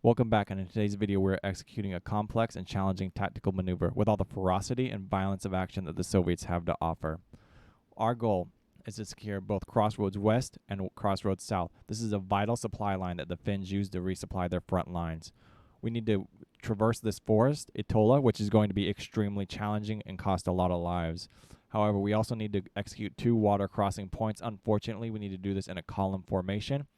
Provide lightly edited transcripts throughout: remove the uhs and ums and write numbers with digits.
Welcome back, and in today's video we're executing a complex and challenging tactical maneuver with all the ferocity and violence of action that the Soviets have to offer. Our goal is to secure both Crossroads West and Crossroads South. This is a vital supply line that the Finns use to resupply their front lines. We need to traverse this forest, Itola, which is going to be extremely challenging and cost a lot of lives. However, we also need to execute 2 water crossing points. Unfortunately, we need to do this in a column formation.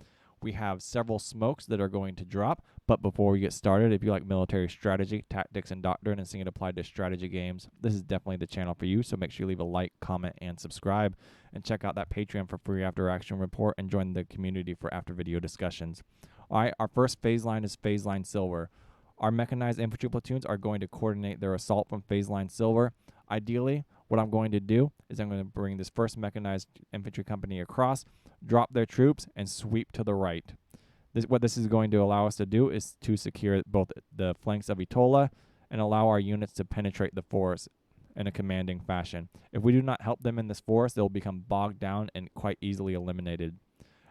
We have several smokes that are going to drop, but before we get started, if you like military strategy, tactics, and doctrine and seeing it applied to strategy games, this is definitely the channel for you, so make sure you leave a like, comment, and subscribe, and check out that Patreon for free after action report and join the community for after video discussions. Alright, our first phase line is phase line silver. Our mechanized infantry platoons are going to coordinate their assault from phase line silver. Ideally, what I'm going to do is I'm going to bring this first mechanized infantry company across, drop their troops, and sweep to the right. What this is going to allow us to do is to secure both the flanks of Itola and allow our units to penetrate the forest in a commanding fashion. If we do not help them in this forest, they'll become bogged down and quite easily eliminated.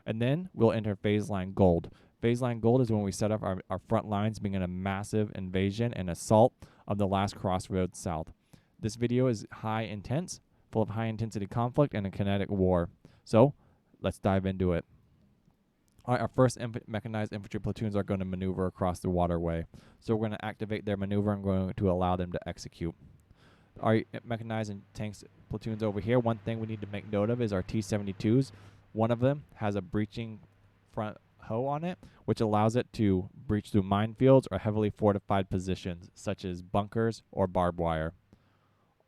And then we'll enter phase line gold. Phase line gold is when we set up our front lines, begin a massive invasion and assault of the last crossroads south. This video is high intense, full of high intensity conflict and a kinetic war. So let's dive into it. All right, our first mechanized infantry platoons are going to maneuver across the waterway. So we're going to activate their maneuver and going to allow them to execute. Our mechanized and tanks platoons over here, one thing we need to make note of is our T-72s. One of them has a breaching front hoe on it, which allows it to breach through minefields or heavily fortified positions, such as bunkers or barbed wire.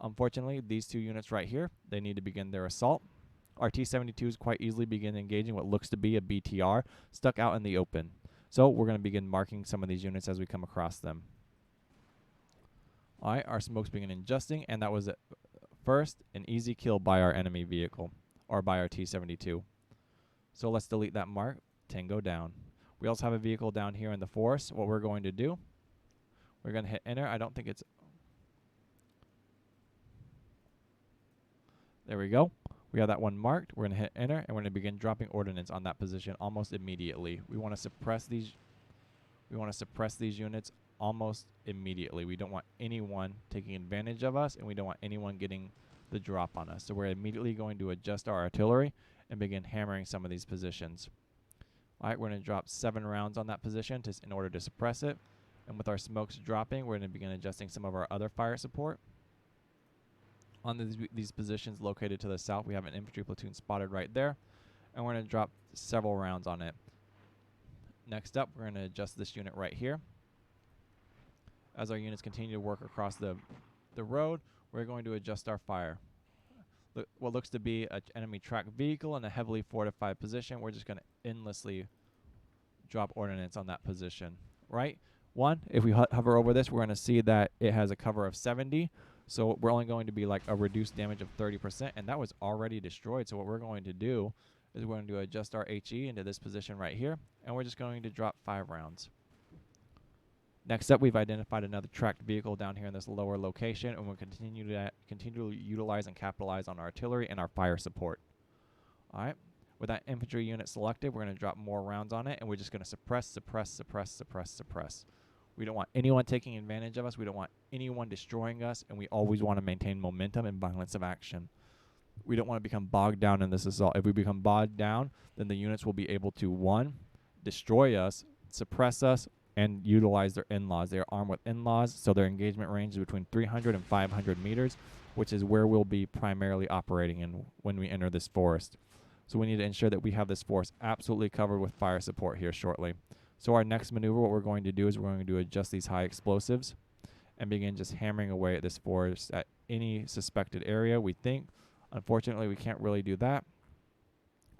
Unfortunately, these 2 units right here, they need to begin their assault. Our T-72s quite easily begin engaging what looks to be a BTR stuck out in the open. So we're going to begin marking some of these units as we come across them. Alright, our smokes begin adjusting, and that was first an easy kill by our enemy vehicle, or by our T-72. So let's delete that mark, tango down. We also have a vehicle down here in the forest. What we're going to do, we're going to hit enter. I don't think it's... There we go. We have that one marked. We're going to hit enter, and we're going to begin dropping ordnance on that position almost immediately. We want to suppress these units almost immediately. We don't want anyone taking advantage of us, and we don't want anyone getting the drop on us. So we're immediately going to adjust our artillery and begin hammering some of these positions. All right, we're going to drop 7 rounds on that position in order to suppress it. And with our smokes dropping, we're going to begin adjusting some of our other fire support. On these positions located to the south, we have an infantry platoon spotted right there, and we're going to drop several rounds on it. Next up, we're going to adjust this unit right here. As our units continue to work across the road, we're going to adjust our fire. What looks to be an enemy tracked vehicle in a heavily fortified position, we're just going to endlessly drop ordnance on that position. Right? If we hover over this, we're going to see that it has a cover of 70. So we're only going to be like a reduced damage of 30%, and that was already destroyed. So what we're going to do is we're going to adjust our HE into this position right here, and we're just going to drop 5 rounds. Next up, we've identified another tracked vehicle down here in this lower location, and we'll continue to utilize and capitalize on our artillery and our fire support. All right. With that infantry unit selected, we're going to drop more rounds on it, and we're just going to suppress. We don't want anyone taking advantage of us. We don't want anyone destroying us, and we always want to maintain momentum and violence of action. We don't want to become bogged down in this assault. If we become bogged down, then the units will be able to, 1, destroy us, suppress us, and utilize their in-laws. They are armed with in-laws, so their engagement range is between 300 and 500 meters, which is where we'll be primarily operating in when we enter this forest. So we need to ensure that we have this forest absolutely covered with fire support here shortly. So our next maneuver, what we're going to do is we're going to adjust these high explosives and begin just hammering away at this forest at any suspected area we think. Unfortunately, we can't really do that.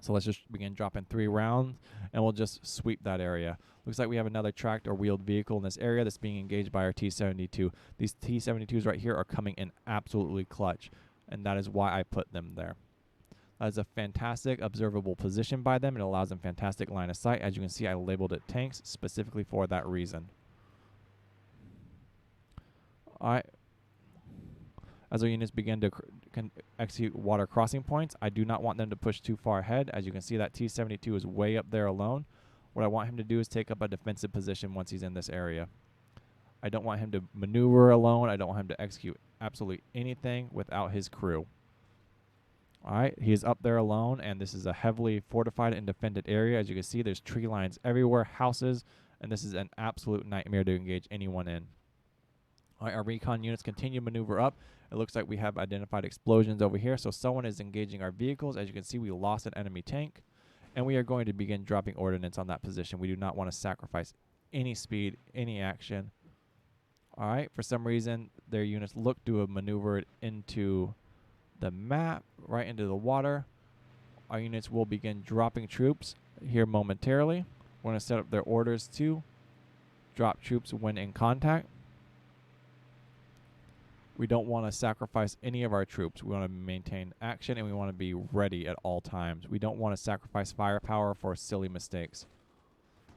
So let's just begin dropping 3 rounds, and we'll just sweep that area. Looks like we have another tracked or wheeled vehicle in this area that's being engaged by our T-72. These T-72s right here are coming in absolutely clutch, and that is why I put them there. That is a fantastic observable position by them. It allows them fantastic line of sight. As you can see, I labeled it tanks specifically for that reason. All right. As our units begin to execute water crossing points, I do not want them to push too far ahead. As you can see, that T-72 is way up there alone. What I want him to do is take up a defensive position once he's in this area. I don't want him to maneuver alone. I don't want him to execute absolutely anything without his crew. Alright, he is up there alone, and this is a heavily fortified and defended area. As you can see, there's tree lines everywhere, houses, and this is an absolute nightmare to engage anyone in. Alright, our recon units continue to maneuver up. It looks like we have identified explosions over here, so someone is engaging our vehicles. As you can see, we lost an enemy tank, and we are going to begin dropping ordnance on that position. We do not want to sacrifice any speed, any action. Alright, for some reason, their units look to have maneuvered into the map, right into the water. Our units will begin dropping troops here momentarily. We're going to set up their orders to drop troops when in contact. We don't want to sacrifice any of our troops. We want to maintain action, and we want to be ready at all times. We don't want to sacrifice firepower for silly mistakes.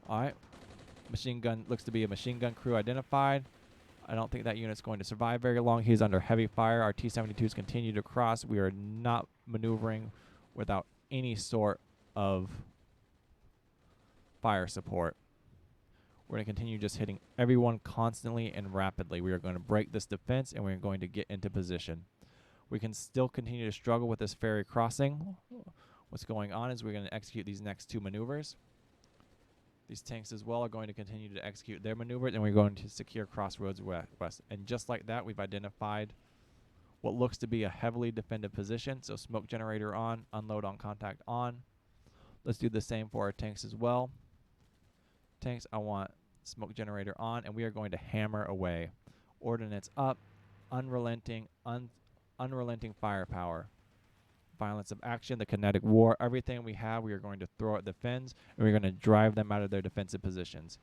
Alright, machine gun, looks to be a machine gun crew identified. I don't think that unit's going to survive very long. He's under heavy fire. Our T-72s continue to cross. We are not maneuvering without any sort of fire support. We're going to continue just hitting everyone constantly and rapidly. We are going to break this defense, and we're going to get into position. We can still continue to struggle with this ferry crossing. What's going on is we're going to execute these next two maneuvers. These tanks as well are going to continue to execute their maneuvers, and we're going to secure Crossroads West. And just like that, we've identified what looks to be a heavily defended position. So smoke generator on, unload on contact on. Let's do the same for our tanks as well. Tanks, I want smoke generator on, and we are going to hammer away. Ordnance up, unrelenting firepower. Violence of action, the kinetic war, everything we have, we are going to throw at the Finns, and we're going to drive them out of their defensive positions.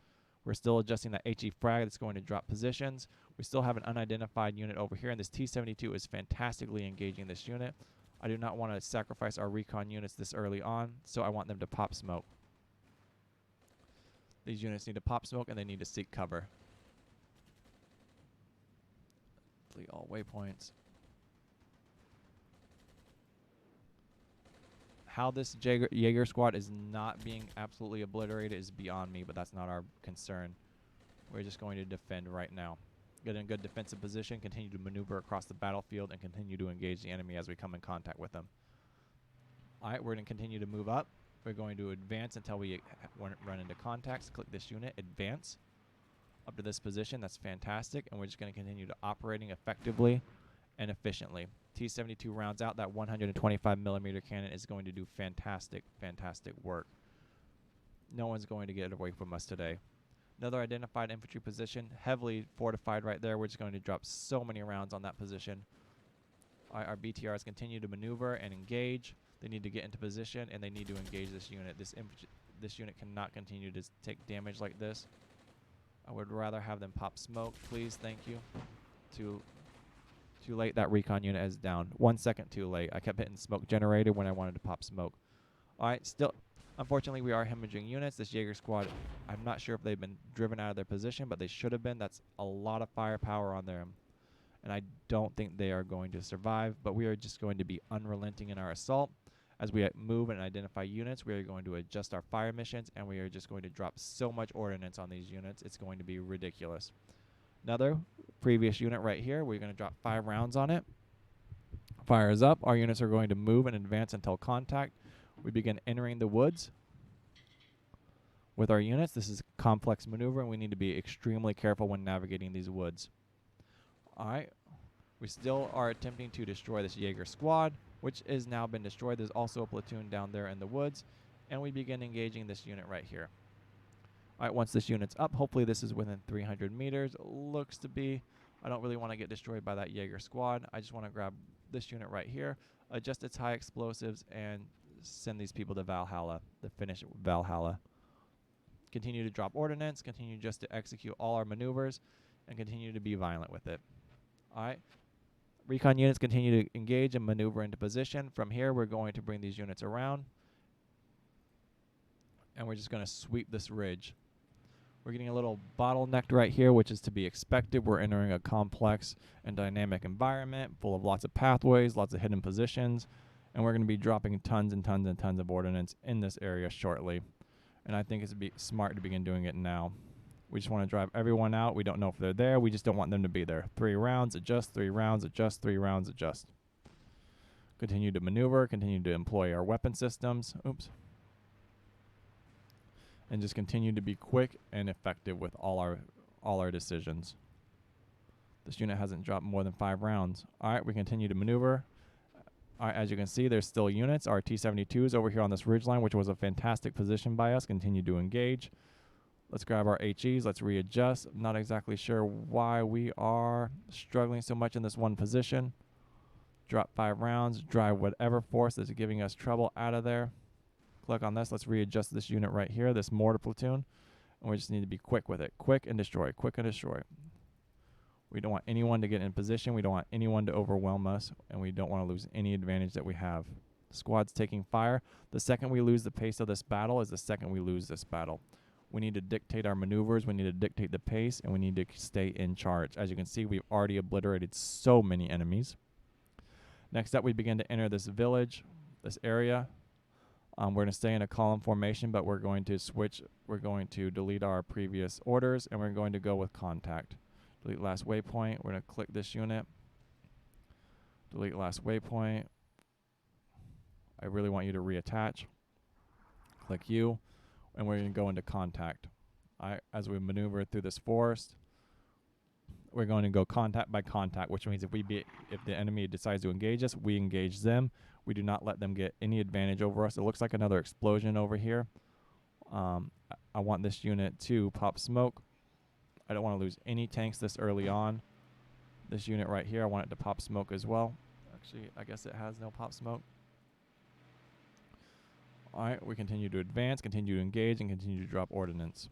We're still adjusting that HE frag that's going to drop positions. We still have an unidentified unit over here, and this T-72 is fantastically engaging this unit. I do not want to sacrifice our recon units this early on, so I want them to pop smoke. These units need to pop smoke, and they need to seek cover. Delete all waypoints. How this Jaeger squad is not being absolutely obliterated is beyond me, but that's not our concern. We're just going to defend right now. Get in a good defensive position, continue to maneuver across the battlefield, and continue to engage the enemy as we come in contact with them. Alright, we're going to continue to move up. We're going to advance until we run into contacts. Click this unit, advance up to this position. That's fantastic, and we're just going to continue to operating effectively and efficiently. T-72 rounds out. That 125 millimeter cannon is going to do fantastic work. No one's going to get it away from us today. Another identified infantry position, heavily fortified right there. We're just going to drop so many rounds on that position. Our BTRs continue to maneuver and engage. They need to get into position, and they need to engage this unit. This unit cannot continue to take damage like this. I would rather have them pop smoke, please. Thank you. Too late. That recon unit is down. 1 second too late. I kept hitting smoke generator when I wanted to pop smoke. Alright, still, unfortunately, we are hemorrhaging units. This Jaeger squad, I'm not sure if they've been driven out of their position, but they should have been. That's a lot of firepower on them, and I don't think they are going to survive, but we are just going to be unrelenting in our assault. As we move and identify units, we are going to adjust our fire missions, and we are just going to drop so much ordnance on these units. It's going to be ridiculous. Another previous unit right here, we're going to drop 5 rounds on it. Fire is up. Our units are going to move and advance until contact. We begin entering the woods with our units. This is complex maneuver, and we need to be extremely careful when navigating these woods. Alright, we still are attempting to destroy this Jaeger squad, which has now been destroyed. There's also a platoon down there in the woods, and we begin engaging this unit right here. Alright, once this unit's up, hopefully this is within 300 meters. Looks to be. I don't really want to get destroyed by that Jaeger squad. I just want to grab this unit right here, adjust its high explosives, and send these people to Valhalla, the Finnish Valhalla. Continue to drop ordnance, continue just to execute all our maneuvers, and continue to be violent with it. Alright, recon units continue to engage and maneuver into position. From here, we're going to bring these units around, and we're just going to sweep this ridge. We're getting a little bottlenecked right here, which is to be expected. We're entering a complex and dynamic environment full of lots of pathways, lots of hidden positions, and we're going to be dropping tons and tons and tons of ordnance in this area shortly. And I think it's smart to begin doing it now. We just want to drive everyone out. We don't know if they're there. We just don't want them to be there. 3 rounds, adjust, 3 rounds, adjust, 3 rounds, adjust. Continue to maneuver, continue to employ our weapon systems. Oops. And just continue to be quick and effective with all our decisions. This unit hasn't dropped more than 5 rounds. All right, we continue to maneuver. All right, as you can see, there's still units. Our T-72s over here on this ridgeline, which was a fantastic position by us. Continue to engage. Let's grab our HEs. Let's readjust. I'm not exactly sure why we are struggling so much in this one position. Drop 5 rounds. Drive whatever force is giving us trouble out of there. Click on this. Let's readjust this unit right here, this mortar platoon. And we just need to be quick with it. Quick and destroy. Quick and destroy. We don't want anyone to get in position. We don't want anyone to overwhelm us. And we don't want to lose any advantage that we have. The squad's taking fire. The second we lose the pace of this battle is the second we lose this battle. We need to dictate our maneuvers. We need to dictate the pace. And we need to stay in charge. As you can see, we've already obliterated so many enemies. Next up, we begin to enter this village, this area. We're going to stay in a column formation, but we're going to switch. We're going to delete our previous orders, and we're going to go with contact. Delete last waypoint. We're going to click this unit. Delete last waypoint. I really want you to reattach. Click you, and we're going to go into contact. As we maneuver through this forest, we're going to go contact by contact, which means if the enemy decides to engage us, we engage them. We do not let them get any advantage over us. It looks like another explosion over here. I want this unit to pop smoke. I don't want to lose any tanks this early on. This unit right here, I want it to pop smoke as well. Actually, I guess it has no pop smoke. All right, we continue to advance, continue to engage, and continue to drop ordnance.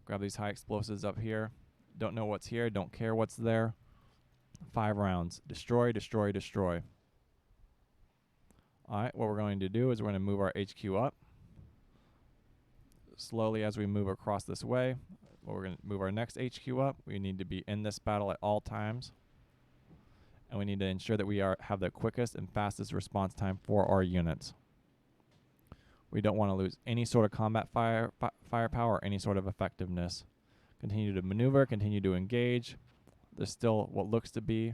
Grab these high explosives up here. Don't know what's here. Don't care what's there. 5 rounds. Destroy, destroy, destroy. All right, what we're going to do is we're going to move our HQ up. Slowly as we move across this way, we're going to move our next HQ up. We need to be in this battle at all times. And we need to ensure that we have the quickest and fastest response time for our units. We don't want to lose any sort of combat firepower or any sort of effectiveness. Continue to maneuver, continue to engage. There's still what looks to be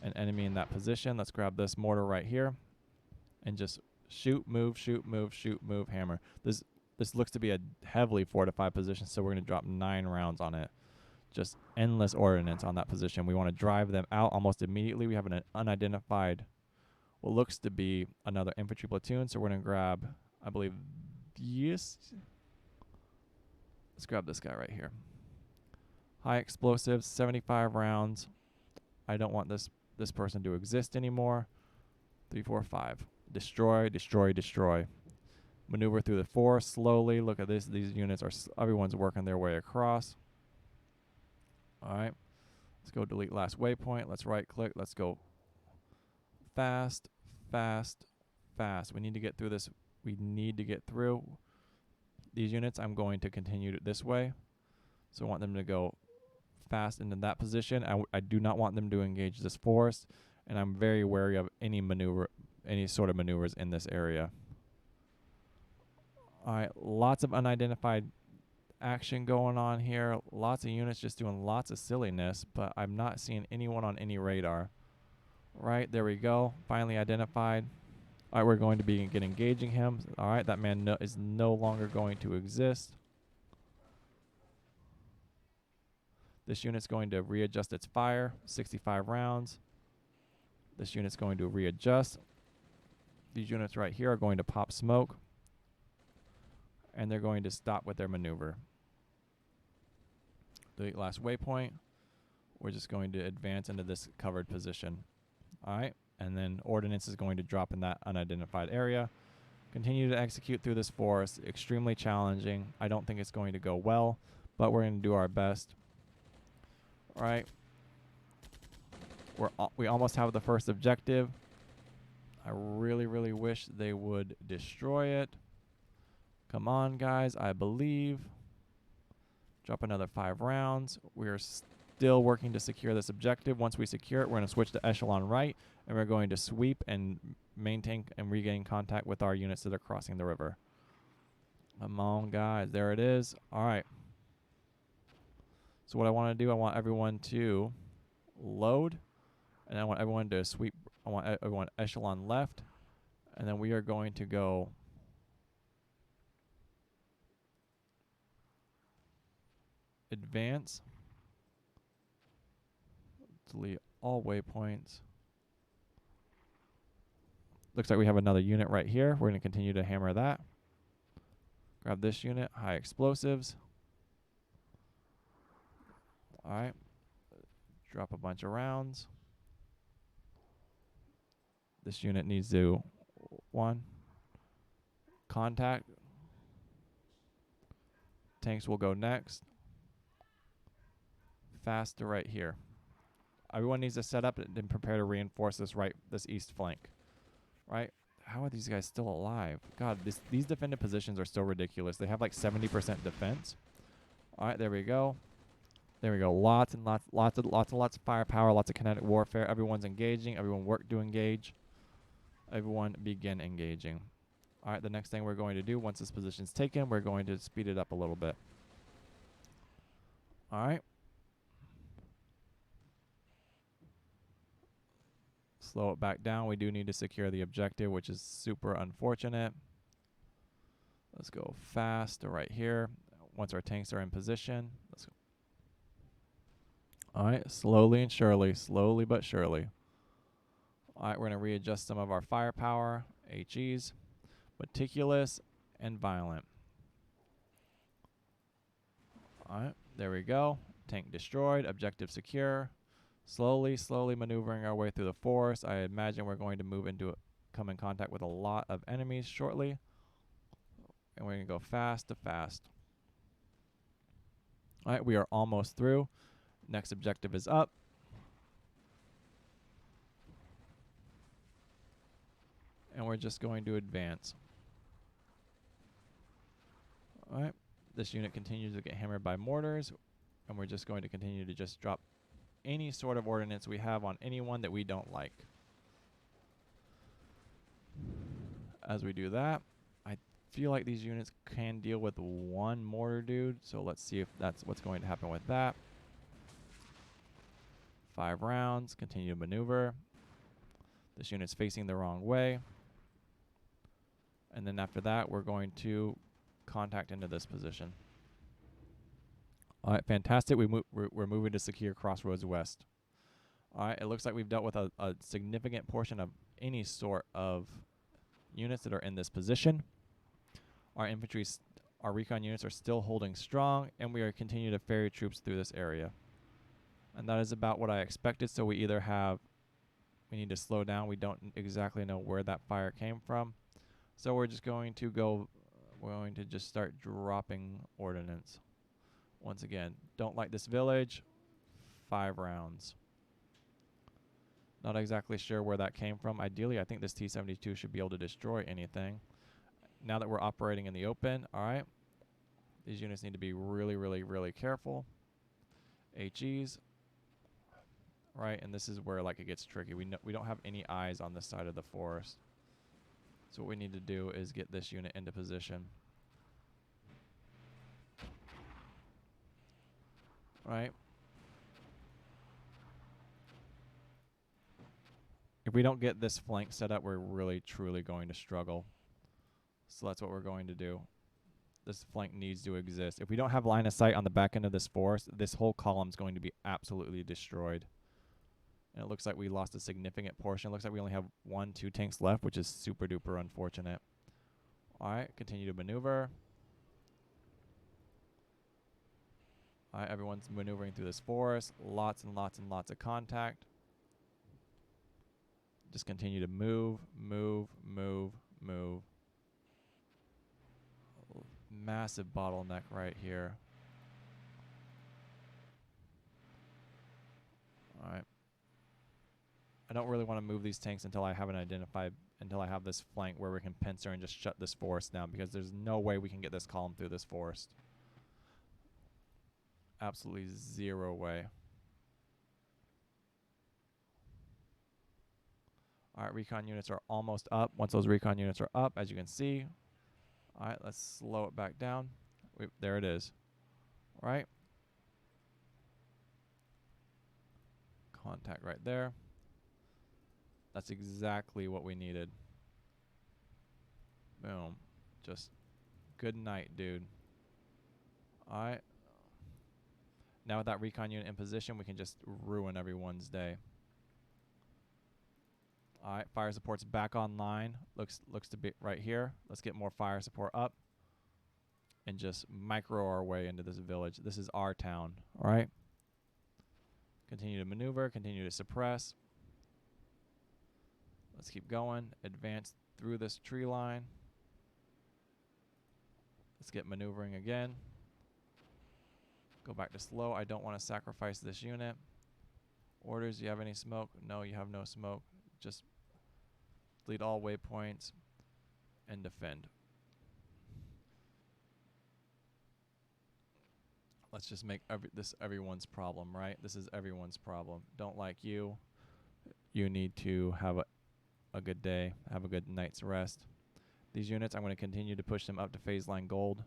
an enemy in that position. Let's grab this mortar right here and just shoot, move, shoot, move, shoot, move, hammer. This looks to be a heavily fortified position, so we're going to drop 9 rounds on it. Just endless ordnance on that position. We want to drive them out almost immediately. We have an unidentified, what looks to be another infantry platoon, so we're going to grab, I believe, yes. Let's grab this guy right here. High explosives, 75 rounds. I don't want this person to exist anymore. 3, 4, 5. Destroy, destroy, destroy. Maneuver through the forest slowly. Look at this. These units are, everyone's working their way across. All right. Let's go delete last waypoint. Let's right click. Let's go fast, fast, fast. We need to get through this. We need to get through these units. I'm going to continue this way. So I want them to go fast into that position. I do not want them to engage this forest, and I'm very wary of any sort of maneuvers in this area. All right, lots of unidentified action going on here. Lots of units just doing lots of silliness, but I'm not seeing anyone on any radar. Right, there we go. Finally identified. All right, we're going to begin engaging him. All right, that man is no longer going to exist. This unit's going to readjust its fire, 65 rounds. This unit's going to readjust. These units right here are going to pop smoke, and they're going to stop with their maneuver. The last waypoint, we're just going to advance into this covered position. All right, and then ordnance is going to drop in that unidentified area. Continue to execute through this forest. Extremely challenging. I don't think it's going to go well, but we're going to do our best. All right, we almost have the first objective. I really, really wish they would destroy it. Come on, guys. I believe. Drop another 5 rounds. We're still working to secure this objective. Once we secure it, we're going to switch to echelon right, and we're going to sweep and maintain and regain contact with our units that are crossing the river. Come on, guys. There it is. All right. So what I want to do, I want everyone to load, and I want everyone to sweep. I want everyone echelon left, and then we are going to go advance. Delete all waypoints. Looks like we have another unit right here. We're going to continue to hammer that. Grab this unit, high explosives. All right. Drop a bunch of rounds. This unit needs to contact. Tanks will go next. Faster right here. Everyone needs to set up and prepare to reinforce this east flank. Right? How are these guys still alive? God, these defended positions are still ridiculous. They have like 70% defense. All right, there we go. There we go. Lots and lots of firepower, lots of kinetic warfare. Everyone's engaging. Everyone work to engage. Everyone begin engaging. All right, the next thing we're going to do once this position's taken, we're going to speed it up a little bit. All right. Slow it back down. We do need to secure the objective, which is super unfortunate. Let's go fast right here. Once our tanks are in position, let's go. All right, slowly and surely, slowly but surely. All right, we're going to readjust some of our firepower, HEs, meticulous and violent. All right, there we go. Tank destroyed, objective secure. Slowly maneuvering our way through the forest. I imagine we're going to come in contact with a lot of enemies shortly. And we're going to go fast to fast. All right, we are almost through. Next objective is up. And we're just going to advance. All right, this unit continues to get hammered by mortars. And we're just going to continue to just drop any sort of ordnance we have on anyone that we don't like. As we do that, I feel like these units can deal with one mortar dude, so let's see if that's what's going to happen with that. 5 rounds, continue to maneuver. This unit's facing the wrong way. And then after that, we're going to contact into this position. All right, fantastic. We're moving to secure Crossroads West. All right, it looks like we've dealt with a significant portion of any sort of units that are in this position. Our recon units are still holding strong, and we are continuing to ferry troops through this area. And that is about what I expected. So we need to slow down. We don't exactly know where that fire came from. So we're just going to just start dropping ordnance. Once again, don't like this village. 5 rounds. Not exactly sure where that came from. Ideally, I think this T-72 should be able to destroy anything. Now that we're operating in the open, all right, these units need to be really careful. HEs, right, and this is where like it gets tricky. We don't have any eyes on this side of the forest. So what we need to do is get this unit into position. Right. If we don't get this flank set up, we're really truly going to struggle. So that's what we're going to do. This flank needs to exist. If we don't have line of sight on the back end of this forest, this whole column is going to be absolutely destroyed. And it looks like we lost a significant portion. It looks like we only have 1-2 tanks left, which is super duper unfortunate. All right, continue to maneuver. All right, everyone's maneuvering through this forest. Lots and lots of contact. Just continue to move. Massive bottleneck right here. All right. I don't really want to move these tanks until I have this flank where we can pincer and just shut this forest down, because there's no way we can get this column through this forest. Absolutely zero way. All right, recon units are almost up. Once those recon units are up, as you can see, All right, let's slow it back down. There it is. All right. Contact right there. That's exactly what we needed. Boom. Just good night, dude. All right. Now with that recon unit in position, we can just ruin everyone's day. All right, fire support's back online. Looks to be right here. Let's get more fire support up and just micro our way into this village. This is our town, all right? Continue to maneuver, continue to suppress. Let's keep going. Advance through this tree line. Let's get maneuvering again. Go back to slow. I don't want to sacrifice this unit. Orders, do you have any smoke? No, you have no smoke. Just delete all waypoints and defend. Let's just make this everyone's problem, right? This is everyone's problem. Don't like you. You need to have a good day. Have a good night's rest. These units, I'm going to continue to push them up to phase line gold.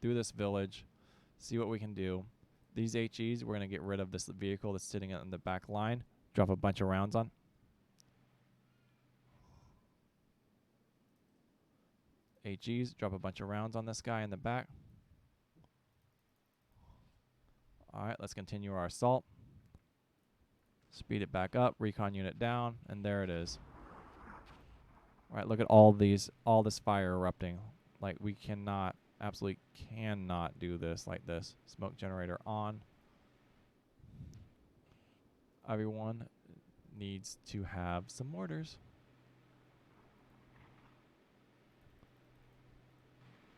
Through this village. See what we can do. These HEs, we're going to get rid of this vehicle that's sitting on the back line. Drop a bunch of rounds on. HEs, drop a bunch of rounds on this guy in the back. Alright, let's continue our assault. Speed it back up, recon unit down, and there it is. Alright, look at all this fire erupting. Like, we cannot, absolutely cannot do this like this. Smoke generator on. Everyone needs to have some mortars.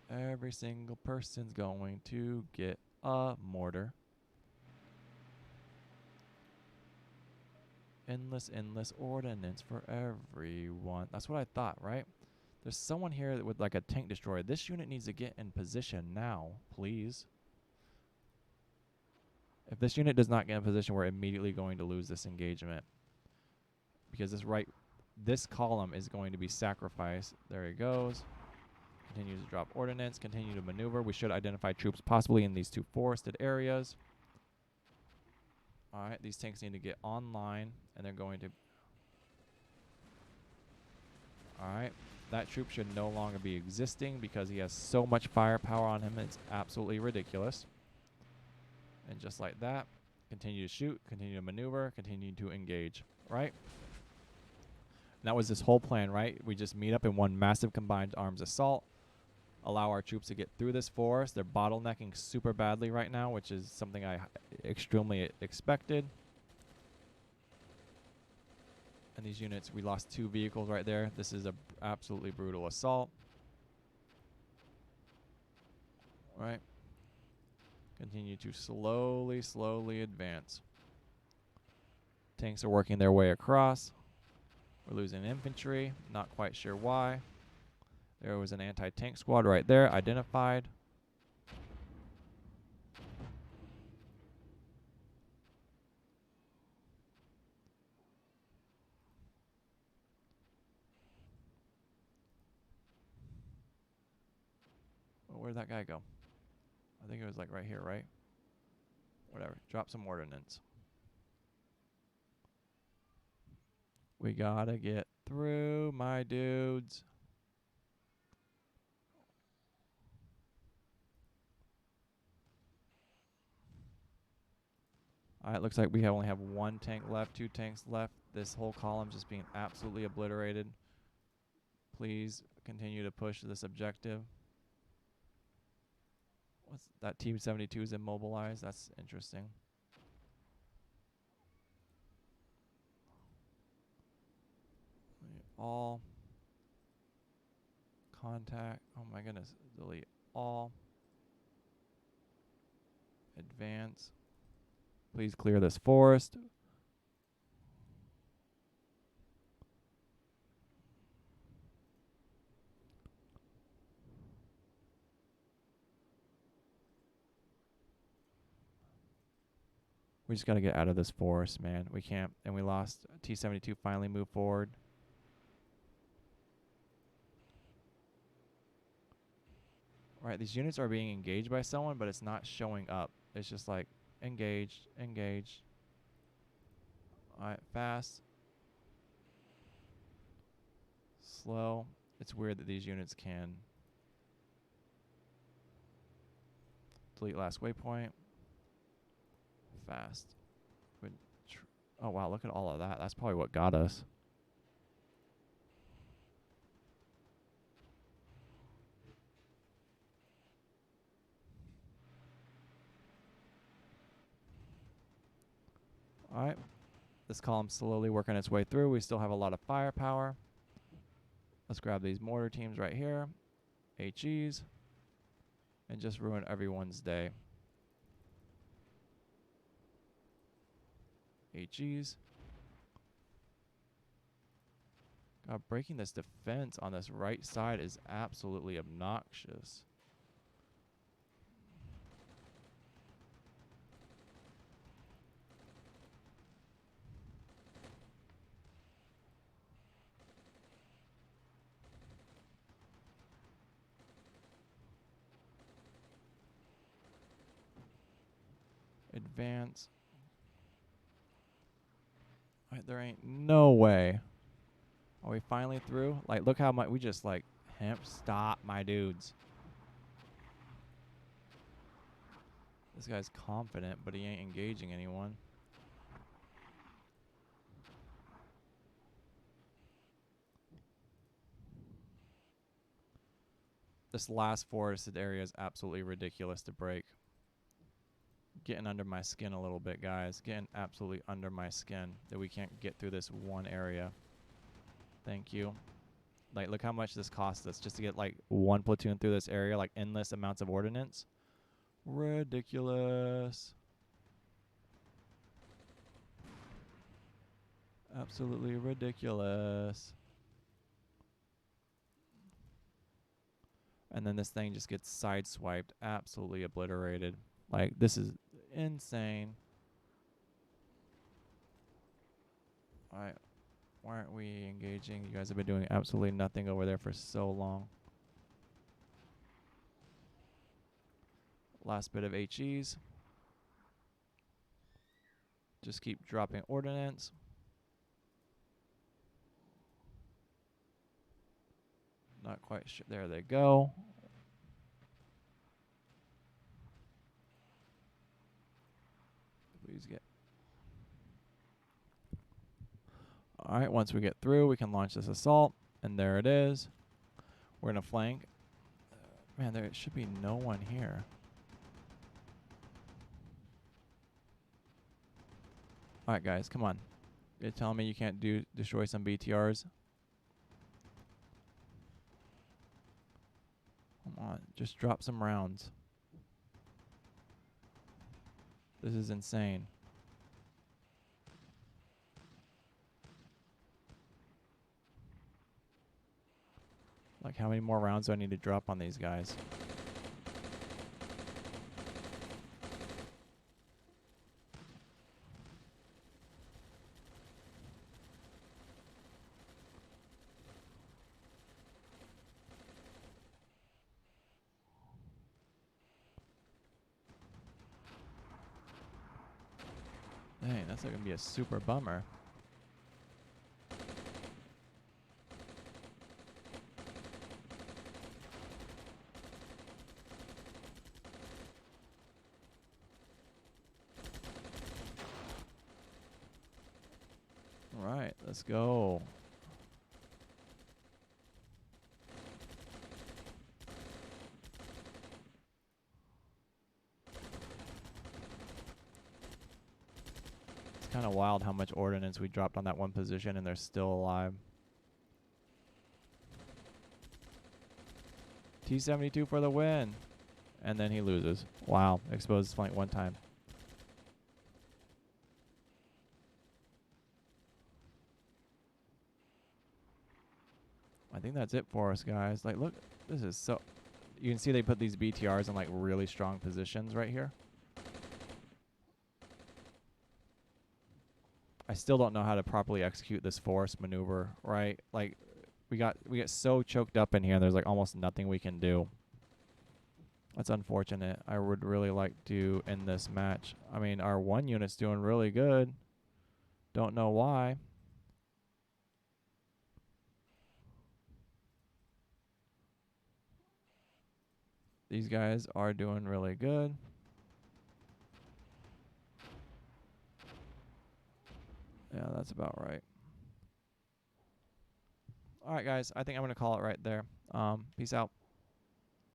Every single person's going to get a mortar. Endless ordnance for everyone. That's what I thought, right? There's someone here with like a tank destroyer. This unit needs to get in position now, please. If this unit does not get in position, we're immediately going to lose this engagement. Because this column is going to be sacrificed. There he goes. Continues to drop ordnance, continue to maneuver. We should identify troops possibly in these two forested areas. Alright, these tanks need to get online, and they're going to... Alright, that troop should no longer be existing because he has so much firepower on him, it's absolutely ridiculous. And just like that, continue to shoot, continue to maneuver, continue to engage, right? And that was this whole plan, right? We just meet up in one massive combined arms assault, allow our troops to get through this forest. They're bottlenecking super badly right now, which is something I extremely expected. And these units, we lost 2 vehicles right there. This is a absolutely brutal assault. All right. Continue to slowly advance. Tanks are working their way across. We're losing infantry. Not quite sure why. There was an anti-tank squad right there, identified. Well, where'd that guy go? I think it was like right here, right? Whatever. Drop some ordnance. We gotta get through, my dudes. Alright, looks like we only have 1 tank left, 2 tanks left. This whole column just being absolutely obliterated. Please continue to push this objective. What's that? Team 72 is immobilized. That's interesting. All. Contact. Oh my goodness. Delete all. Advance. Please clear this forest. We just got to get out of this forest, man. We can't. And we lost. T-72 finally moved forward. Right, these units are being engaged by someone, but it's not showing up. It's just like, engaged, engaged. Alright, fast. Slow. It's weird that these units can delete last waypoint. Fast. Oh wow, look at all of that. That's probably what got us. Alright. This column's slowly working its way through. We still have a lot of firepower. Let's grab these mortar teams right here. HEs. And just ruin everyone's day. HEs. God, breaking this defense on this right side is absolutely obnoxious. Advance. Right, there ain't no way. Are we finally through? Like, look how much we just like stop, my dudes. This guy's confident, but he ain't engaging anyone. This last forested area is absolutely ridiculous to break. Getting under my skin a little bit, guys. Getting absolutely under my skin that we can't get through this one area. Thank you. Like, look how much this costs us just to get like one platoon through this area, like endless amounts of ordnance. Ridiculous. Absolutely ridiculous. And then this thing just gets sideswiped, absolutely obliterated. Like, this is insane. Alright, why aren't we engaging? You guys have been doing absolutely nothing over there for so long. Last bit of HEs. Just keep dropping ordnance. Not quite sure. There they go. Please get. Alright, once we get through, we can launch this assault. And there it is. We're going to flank. Man, there should be no one here. Alright, guys, come on. You're telling me you can't destroy some BTRs? Come on, just drop some rounds. This is insane. Like, how many more rounds do I need to drop on these guys? Dang, that's like gonna be a super bummer. Alright, let's go. It's kind of wild how much ordnance we dropped on that one position and they're still alive. T-72 for the win. And then he loses. Wow, exposed flank one time. I think that's it for us, guys. Like, look, this is so... You can see they put these BTRs in, like, really strong positions right here. I still don't know how to properly execute this force maneuver, right? Like, we get so choked up in here, and there's, like, almost nothing we can do. That's unfortunate. I would really like to end this match. I mean, our one unit's doing really good. Don't know why. These guys are doing really good. Yeah, that's about right. All right, guys. I think I'm going to call it right there. Peace out.